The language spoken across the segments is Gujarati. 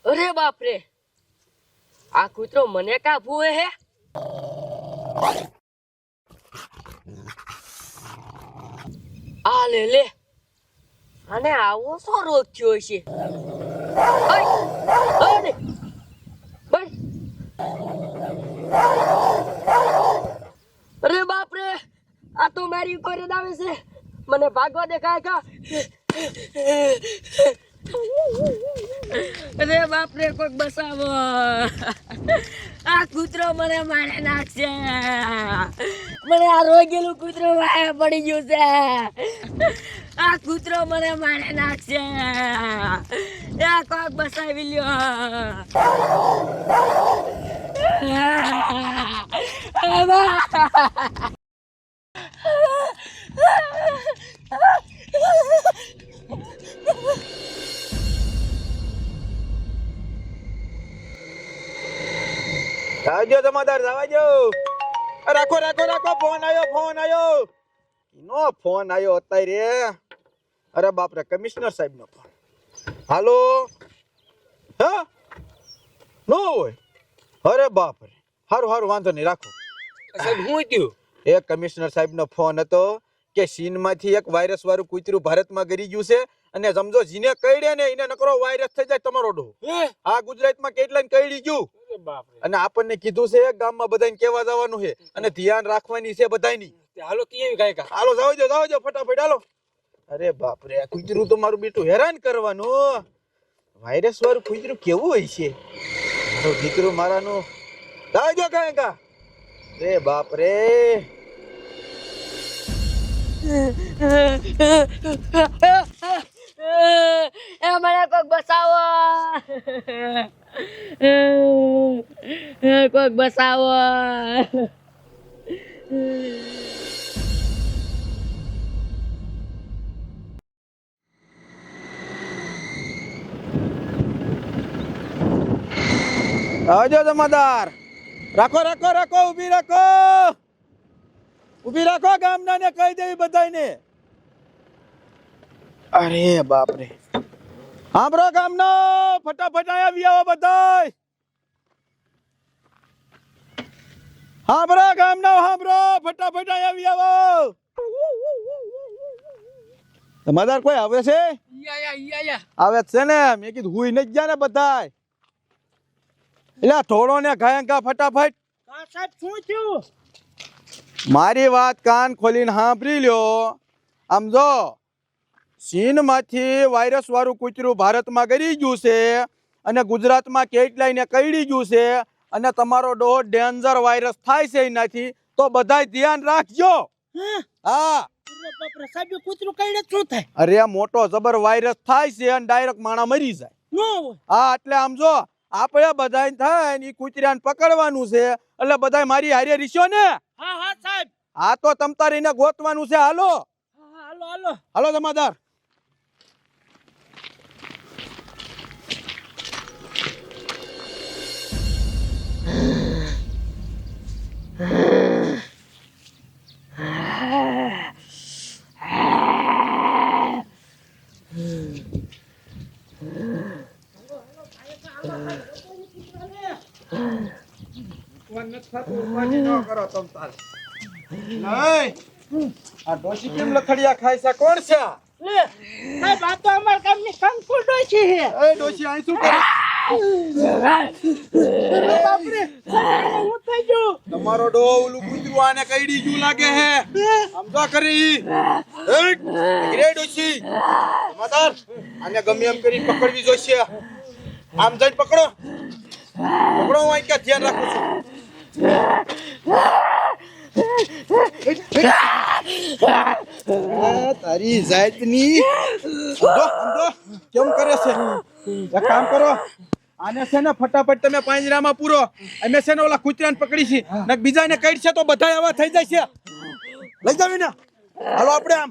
અરે બાપ રે, આ કૂતરો મને કા ભૂએ હે? આ લે લે, આને આવો શો રોગ થયો છે? અરે બસ. અરે બાપ રે, આ તો મારી ઉપર જ આવે છે. મને ભાગવા દેખાય કા? અરે બાપ રે, કોઈક બસાવો. આ કૂતરો મને મારી નાખશે. મને આ રોગેલું કૂતરો વાયા પડી ગયું છે. આ કૂતરો મને મારી નાખશે. આ કોઈક બસાવી લ્યો. આવજો જમાદાર, આવજો. રાખો રાખો રાખો, ફોન આવ્યો. નો ફોન આવ્યો અત્યારે. અરે બાપ રે, કમિશનર સાહેબ નો ફોન. હાલો. હા નો હોય. અરે બાપ રે, હારું વાંધો નહીં, રાખો. સાહેબ હું થયું? એ કમિશનર સાહેબ નો ફોન હતો કે ચીનમાંથી એક વાયરસ વાળું કૂતરું ભારતમાં ગરી ગયું છે અને સમજો જીને કઈડે ને એને નકરો વાયરસ થઈ જાય તમારો ડો. આ ગુજરાતમાં કેટલાને કઈડી ગયું અને આપણને કીધું છે ગામમાં બધાને કેવા જવાનું છે અને ધ્યાન રાખવાની છે બધાની. હાલો કેવી કાંઈ હાલો જાવ જો ફટાફટ હાલો. અરે બાપ રે, આ કૂતરું તો મારું બેટું હેરાન કરવાનું. વાયરસ વાળું કૂતરું કેવું હોય છે મારું દીકરું મારાનું. જાવજો કાંઈ કા. રે બાપ રે. મને કોઈક બસાવો. કોઈક બસાવો. આવજો જમાદાર. રાખો ઊભી રાખો ગામના ને કહી દેવી બધાને. અરે બાપ રે, સાંભળો ગામનો, ફટાફટ આવી આવો બધાય. સાંભળો ગામનો, ફટાફટ આવી આવો. જમાદાર કોઈ આવે છે? આવે છે ને, મેં કીધું હુઈ નથી ગયા ને બધાય. એટલે થોડો ને ઘાયંકા ફટાફટ. સાહેબ શું થયું? મારી વાત કાન ખોલીને સાંભળી લ્યો. આમ જો, ચીનમાંથી વાયરસ વાળું કૂતરું ભારતમાં ગરી ગયું છે અને ગુજરાતમાં કેટલાયને કઈડી ગયું છે અને તમારો ડોહો ડેન્જર વાયરસ થાય છે એનાથી, તો બધાય ધ્યાન રાખજો. હા સાહેબ કૂતરું કઈડે શું થાય? અરે મોટો જબર વાયરસ થાય છે અને ડાયરેક્ટ માણા મરી જાય. હા એટલે આમ જો, આપણે બધાય થાય ને કૂતરાને પકડવાનું છે એટલે બધાય મારી હારે રીશો ને. હા સાહેબ. હા તો તમ તારે એને ગોતવાનું છે. હાલો હાલો જમાદાર. આ ડોશી કેમ લથડિયા ખાય છે? કોણ છે? સાહેબ આ તો અમાર ગામની કંકુ ડોશી છે. એ ડોશી અહીં શું કરે? બાપરે, હું થઈ ગયું. તમારો ડો ઓલું કૂતરું આને કઈડી ગયું લાગે હે. આમ તો કરી રે ડોશી. જમાદાર, આને ગમે એમ કરી પકડવી જોઈશે. આમ જઈને પકડો હું અહીં ક્યાં ધ્યાન રાખું છું. તારી જાતની સમજો કેમ કરે છે? એક કામ કરો, આને છે ને ફટાફટ તમે પાંજરામાં પૂરો. અમે છે ને ઓલા કૂતરાને પકડી છે ને બીજાને કઈડશે તો બધા આવા થઈ જાય છે. લઈ જાવ ને. હાલો આપણે આમ.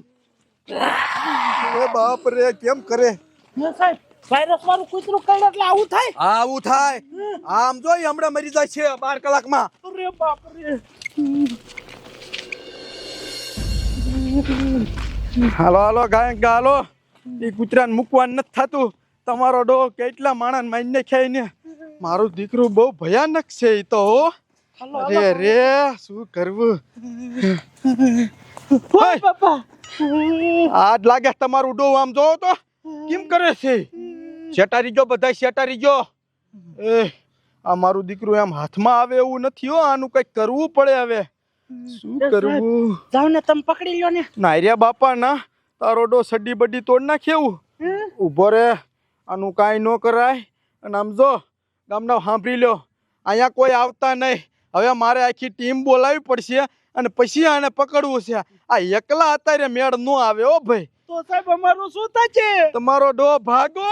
એ બાપ રે, કેમ કરે? સાહેબ વાયરસ વાળું કૂતરું કઈડે એટલે આવું થાય? હા આવું થાય. આમ જોઈ હમણાં મરી જાય છે 12 કલાકમાં. અરે બાપ રે. હાલો ગાયક હાલો. એ કૂતરાને મૂકવાનું નથી થતું. તમારો ડો કેટલા માણસ મારીને ખાય ને. મારું દીકરું બહુ ભયાનક છે એ તો હો. અરે રે શું કરવું. ઓય બાપા આજ લાગે તમારું ડો આમ જોવો તો કેમ કરે છે. શેટારી ગયો બધા શેટારી ગયો. એ આ મારું દીકરું એમ હાથમાં આવે એવું નથી હો. આનું કંઈક કરવું પડે હવે. શું કરવું. જાવ ને તમે પકડી લ્યો ને. નાર્યા બાપા ના તારો ડો સડી બડી તોડ નાખેવું. ઊભો રે આનું કાંઈ ન કરાય. અને આમ જો ગામના સાંભળી લ્યો અહીંયા કોઈ આવતા નહીં. હવે મારે આખી ટીમ બોલાવવી પડશે અને પછી આને પકડવું છે. આ એકલા અત્યારે મેળ ન આવે હો ભાઈ. તો સાહેબ અમારું શું થશે? તમારો ડો ભાગો.